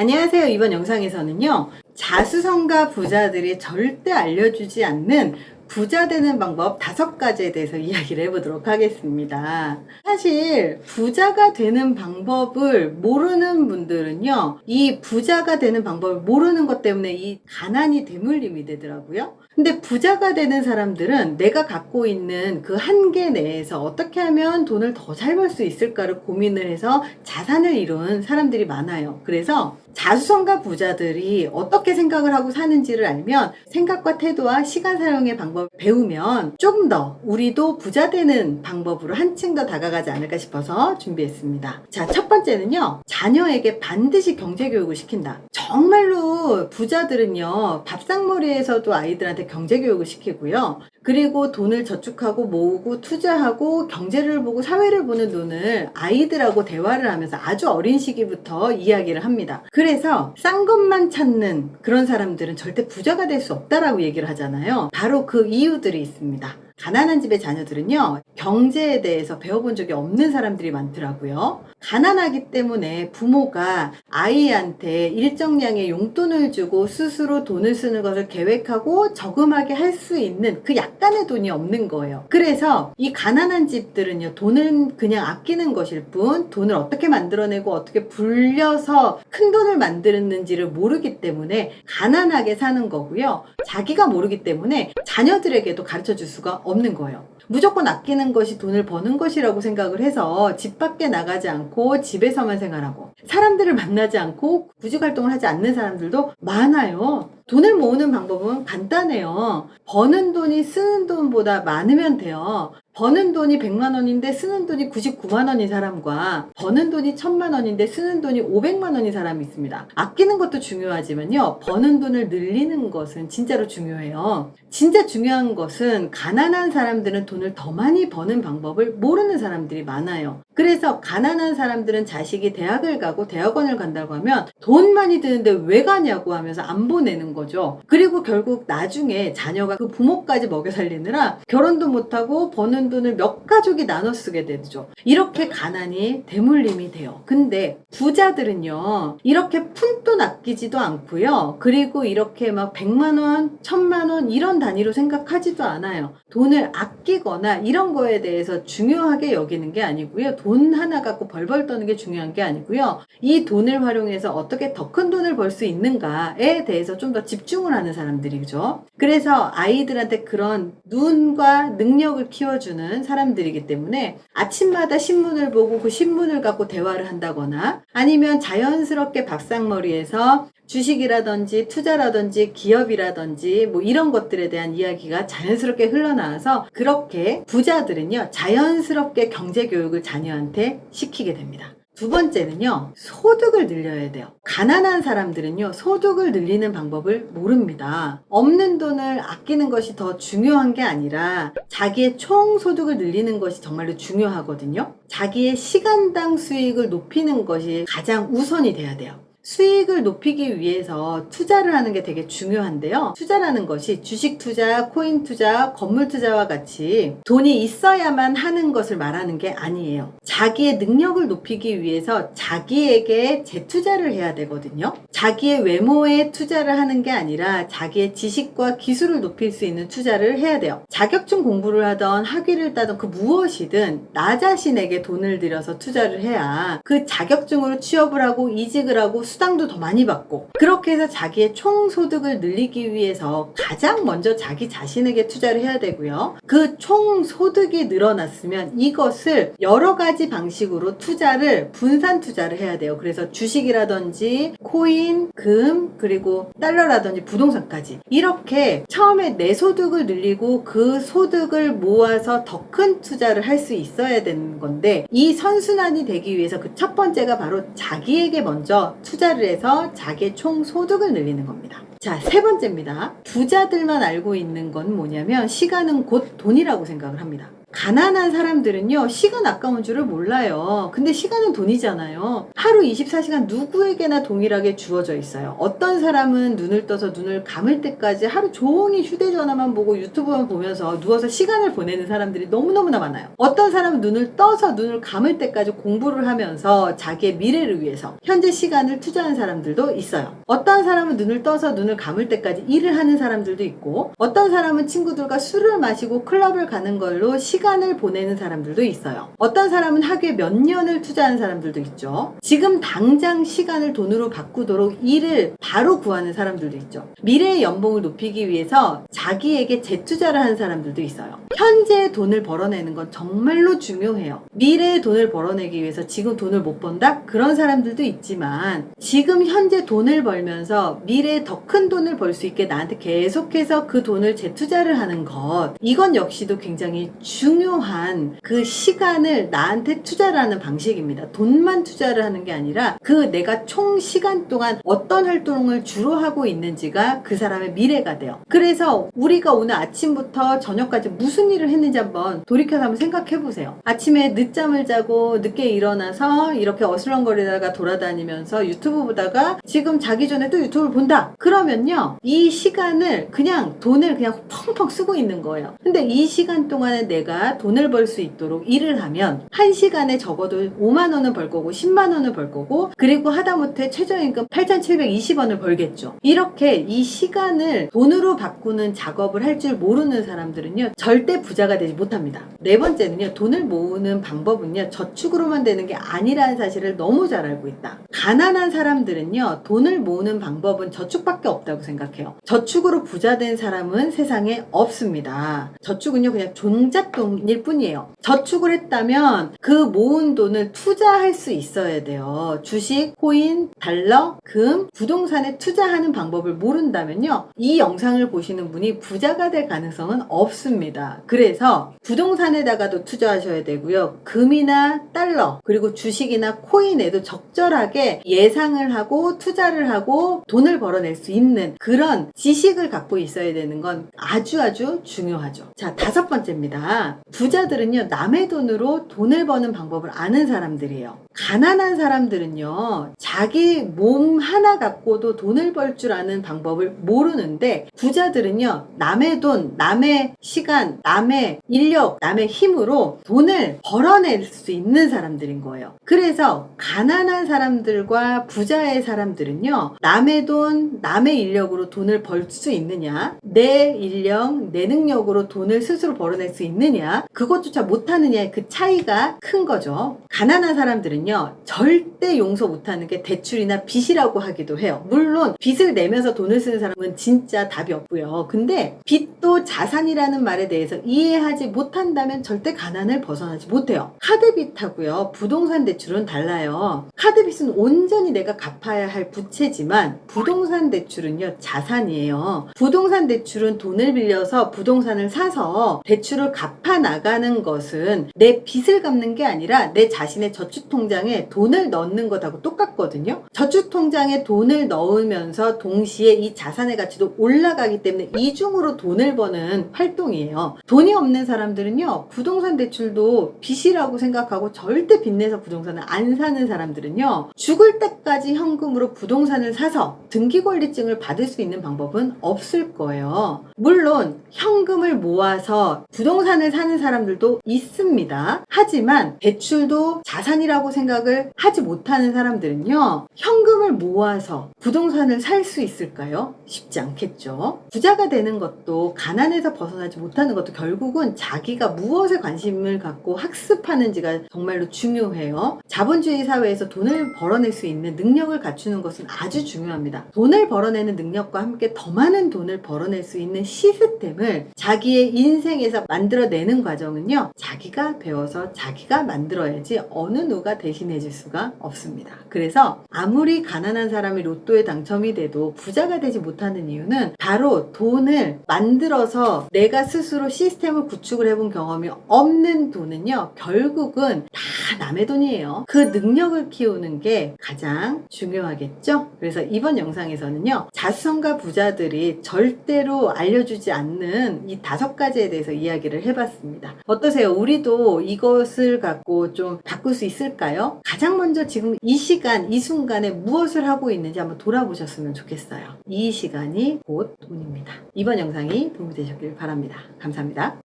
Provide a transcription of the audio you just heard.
안녕하세요. 이번 영상에서는요, 자수성가 부자들이 절대 알려주지 않는 부자 되는 방법 5가지에 대해서 이야기를 해보도록 하겠습니다. 사실 부자가 되는 방법을 모르는 분들은요, 이 부자가 되는 방법을 모르는 것 때문에 이 가난이 대물림이 되더라고요. 근데 부자가 되는 사람들은 내가 갖고 있는 그 한계 내에서 어떻게 하면 돈을 더 잘 벌 수 있을까를 고민을 해서 자산을 이룬 사람들이 많아요. 그래서 자수성가 부자들이 어떻게 생각을 하고 사는지를 알면 생각과 태도와 시간 사용의 방법을 배우면 조금 더 우리도 부자 되는 방법으로 한층 더 다가가지 않을까 싶어서 준비했습니다. 자, 첫 번째는요, 자녀에게 반드시 경제교육을 시킨다. 정말로 부자들은요, 밥상머리에서도 아이들한테 경제교육을 시키고요. 그리고 돈을 저축하고 모으고 투자하고 경제를 보고 사회를 보는 눈을 아이들하고 대화를 하면서 아주 어린 시기부터 이야기를 합니다. 그래서 싼 것만 찾는 그런 사람들은 절대 부자가 될 수 없다라고 얘기를 하잖아요. 바로 그 이유들이 있습니다. 가난한 집의 자녀들은요, 경제에 대해서 배워본 적이 없는 사람들이 많더라고요. 가난하기 때문에 부모가 아이한테 일정량의 용돈을 주고 스스로 돈을 쓰는 것을 계획하고 저금하게 할 수 있는 그 약간의 돈이 없는 거예요. 그래서 이 가난한 집들은요, 돈은 그냥 아끼는 것일 뿐 돈을 어떻게 만들어내고 어떻게 불려서 큰 돈을 만드는지를 모르기 때문에 가난하게 사는 거고요. 자기가 모르기 때문에 자녀들에게도 가르쳐 줄 수가 없는 거예요. 무조건 아끼는 것이 돈을 버는 것이라고 생각을 해서 집 밖에 나가지 않고 집에서만 생활하고 사람들을 만나지 않고 구직활동을 하지 않는 사람들도 많아요. 돈을 모으는 방법은 간단해요. 버는 돈이 쓰는 돈보다 많으면 돼요. 버는 돈이 100만 원인데 쓰는 돈이 99만 원인 사람과 버는 돈이 1000만 원인데 쓰는 돈이 500만 원인 사람이 있습니다. 아끼는 것도 중요하지만요, 버는 돈을 늘리는 것은 진짜로 중요해요. 진짜 중요한 것은 가난한 사람들은 돈을 더 많이 버는 방법을 모르는 사람들이 많아요. 그래서 가난한 사람들은 자식이 대학을 가고 대학원을 간다고 하면 돈 많이 드는데 왜 가냐고 하면서 안 보내는 거죠. 그리고 결국 나중에 자녀가 그 부모까지 먹여 살리느라 결혼도 못하고 버는 돈을 몇 가족이 나눠 쓰게 되죠. 이렇게 가난이 대물림이 돼요. 근데 부자들은요, 이렇게 푼돈 아끼지도 않고요. 그리고 이렇게 막 100만 원, 1000만 원 이런 단위로 생각하지도 않아요. 돈을 아끼거나 이런 거에 대해서 중요하게 여기는 게 아니고요. 돈 하나 갖고 벌벌 떠는 게 중요한 게 아니고요. 이 돈을 활용해서 어떻게 더 큰 돈을 벌 수 있는가에 대해서 좀 더 집중을 하는 사람들이죠. 그래서 아이들한테 그런 눈과 능력을 키워주는 사람들이기 때문에 아침마다 신문을 보고 그 신문을 갖고 대화를 한다거나 아니면 자연스럽게 밥상머리에서 주식이라든지 투자라든지 기업이라든지 뭐 이런 것들에 대한 이야기가 자연스럽게 흘러나와서 그렇게 부자들은요, 자연스럽게 경제교육을 자녀한테 시키게 됩니다. 두 번째는요, 소득을 늘려야 돼요. 가난한 사람들은요, 소득을 늘리는 방법을 모릅니다. 없는 돈을 아끼는 것이 더 중요한 게 아니라 자기의 총 소득을 늘리는 것이 정말로 중요하거든요. 자기의 시간당 수익을 높이는 것이 가장 우선이 돼야 돼요. 수익을 높이기 위해서 투자를 하는 게 되게 중요한데요. 투자라는 것이 주식 투자, 코인 투자, 건물 투자와 같이 돈이 있어야만 하는 것을 말하는 게 아니에요. 자기의 능력을 높이기 위해서 자기에게 재투자를 해야 되거든요. 자기의 외모에 투자를 하는 게 아니라 자기의 지식과 기술을 높일 수 있는 투자를 해야 돼요. 자격증 공부를 하던 학위를 따던 그 무엇이든 나 자신에게 돈을 들여서 투자를 해야 그 자격증으로 취업을 하고 이직을 하고 수당도 더 많이 받고, 그렇게 해서 자기의 총 소득을 늘리기 위해서 가장 먼저 자기 자신에게 투자를 해야 되고요. 그 총 소득이 늘어났으면 이것을 여러 가지 방식으로 투자를 분산 투자를 해야 돼요. 그래서 주식이라든지 코인, 금, 그리고 달러라든지 부동산까지 이렇게 처음에 내 소득을 늘리고 그 소득을 모아서 더 큰 투자를 할 수 있어야 되는 건데, 이 선순환이 되기 위해서 그 첫 번째가 바로 자기에게 먼저 투자를 해서 자기의 총 소득을 늘리는 겁니다. 자, 세 번째입니다. 부자들만 알고 있는 건 뭐냐면 시간은 곧 돈이라고 생각을 합니다. 가난한 사람들은요, 시간 아까운 줄을 몰라요. 근데 시간은 돈이잖아요. 하루 24시간 누구에게나 동일하게 주어져 있어요. 어떤 사람은 눈을 떠서 눈을 감을 때까지 하루 종일 휴대전화만 보고 유튜브만 보면서 누워서 시간을 보내는 사람들이 너무너무나 많아요. 어떤 사람은 눈을 떠서 눈을 감을 때까지 공부를 하면서 자기의 미래를 위해서 현재 시간을 투자하는 사람들도 있어요. 어떤 사람은 눈을 떠서 눈을 감을 때까지 일을 하는 사람들도 있고, 어떤 사람은 친구들과 술을 마시고 클럽을 가는 걸로 시간을 보내는 사람들도 있어요. 어떤 사람은 학교에 몇 년을 투자하는 사람들도 있죠. 지금 당장 시간을 돈으로 바꾸도록 일을 바로 구하는 사람들도 있죠. 미래의 연봉을 높이기 위해서 자기에게 재투자를 하는 사람들도 있어요. 현재 돈을 벌어내는 건 정말로 중요해요. 미래의 돈을 벌어내기 위해서 지금 돈을 못 번다? 그런 사람들도 있지만, 지금 현재 돈을 벌면서 미래에 더 큰 돈을 벌 수 있게 나한테 계속해서 그 돈을 재투자를 하는 것, 이건 역시도 굉장히 중요한 그 시간을 나한테 투자를 하는 방식입니다. 돈만 투자를 하는 게 아니라 그 내가 총 시간 동안 어떤 활동을 주로 하고 있는지가 그 사람의 미래가 돼요. 그래서 우리가 오늘 아침부터 저녁까지 무슨 일을 했는지 한번 돌이켜서 한번 생각해 보세요. 아침에 늦잠을 자고 늦게 일어나서 이렇게 어슬렁거리다가 돌아다니면서 유튜브 보다가 지금 자기 전에 또 유튜브를 본다. 그러면요, 이 시간을 그냥 돈을 그냥 펑펑 쓰고 있는 거예요. 근데 이 시간 동안에 내가 돈을 벌 수 있도록 일을 하면 한 시간에 적어도 5만 원은 벌 거고 10만 원을 벌 거고, 그리고 하다못해 최저임금 8,720원을 벌겠죠. 이렇게 이 시간을 돈으로 바꾸는 작업을 할 줄 모르는 사람들은요, 절대 부자가 되지 못합니다. 네 번째는요, 돈을 모으는 방법은요, 저축으로만 되는 게 아니라는 사실을 너무 잘 알고 있다. 가난한 사람들은요, 돈을 모으는 방법은 저축밖에 없다고 생각해요. 저축으로 부자 된 사람은 세상에 없습니다. 저축은요, 그냥 종잣돈일 뿐이에요. 저축을 했다면 그 모은 돈을 투자할 수 있어야 돼요. 주식, 코인, 달러, 금, 부동산에 투자하는 방법을 모른다면요, 이 영상을 보시는 분이 부자가 될 가능성은 없습니다. 그래서 부동산에다가도 투자하셔야 되고요, 금이나 달러, 그리고 주식이나 코인에도 적절하게 예상을 하고 투자를 하고 돈을 벌어낼 수 있는 그런 지식을 갖고 있어야 되는 건 아주 중요하죠. 자, 다섯 번째입니다. 부자들은요, 남의 돈으로 돈을 버는 방법을 아는 사람들이에요. 가난한 사람들은요, 자기 몸 하나 갖고도 돈을 벌 줄 아는 방법을 모르는데, 부자들은요, 남의 돈, 남의 시간, 남의 인력, 남의 힘으로 돈을 벌어낼 수 있는 사람들인 거예요. 그래서 가난한 사람들과 부자의 사람들은요, 남의 돈, 남의 인력으로 돈을 벌 수 있느냐, 내 인력, 내 능력으로 돈을 스스로 벌어낼 수 있느냐, 그것조차 못하느냐의 그 차이가 큰 거죠. 가난한 사람들은요, 절대 용서 못하는 게 대출이나 빚이라고 하기도 해요. 물론 빚을 내면서 돈을 쓰는 사람은 진짜 답이 없고요. 근데 빚도 자산이라는 말에 대해서 이해하지 못한다면 절대 가난을 벗어나지 못해요. 카드빚하고요, 부동산 대출은 달라요. 카드빚은 온전히 내가 갚아야 할 부채지만, 부동산 대출은요, 자산이에요. 부동산 대출은 돈을 빌려서 부동산을 사서 대출을 갚아 나가는 것은 내 빚을 갚는 게 아니라 내 자신의 저축통장에 돈을 넣는 것하고 똑같거든요. 저축통장에 돈을 넣으면서 동시에 이 자산의 가치도 올라가기 때문에 이중으로 돈을 버는 활동이에요. 돈이 없는 사람들은요, 부동산 대출도 빚이라고 생각하고 절대 빚내서 부동산을 안 사는 사람들은요, 죽을 때까지 현금으로 부동산을 사서 등기권리증을 받을 수 있는 방법은 없을 거예요. 물론 현금을 모아서 부동산을 사는 사람들도 있습니다. 하지만 대출도 자산이라고 생각을 하지 못하는 사람들은요, 현금을 모아서 부동산을 살 수 있을까요? 쉽지 않겠죠. 부자가 되는 것도, 가난에서 벗어나지 못하는 것도 결국은 자기가 무엇에 관심을 갖고 학습하는지가 정말로 중요해요. 자본주의 사회에서 돈을 벌어낼 수 있는 능력을 갖추는 것은 아주 중요합니다. 돈을 벌어내는 능력과 함께 더 많은 돈을 벌어낼 수 있는 시스템을 자기의 인생에서 만들어내는 과정은요, 자기가 배워서 자기가 만들어야지 어느 누가 대신해 줄 수가 없습니다. 그래서 아무리 가난한 사람이 로또에 당첨이 돼도 부자가 되지 못하는 이유는 바로 돈을 만들어서 내가 스스로 시스템을 구축을 해본 경험이 없는 돈은요, 결국은 다 남의 돈이에요. 그 능력을 키우는 게 가장 중요하겠죠? 그래서 이번 영상에서는요, 자수성가 부자들이 절대로 알려주지 않는 이 5가지에 대해서 이야기를 해봤습니다. 어떠세요? 우리도 이것을 갖고 좀 바꿀 수 있을까요? 가장 먼저 지금 이 시간, 이 순간에 무엇을 하고 있는지 한번 돌아보셨으면 좋겠어요. 이 시간이 곧 돈입니다. 이번 영상이 도움이 되셨길 바랍니다. 감사합니다.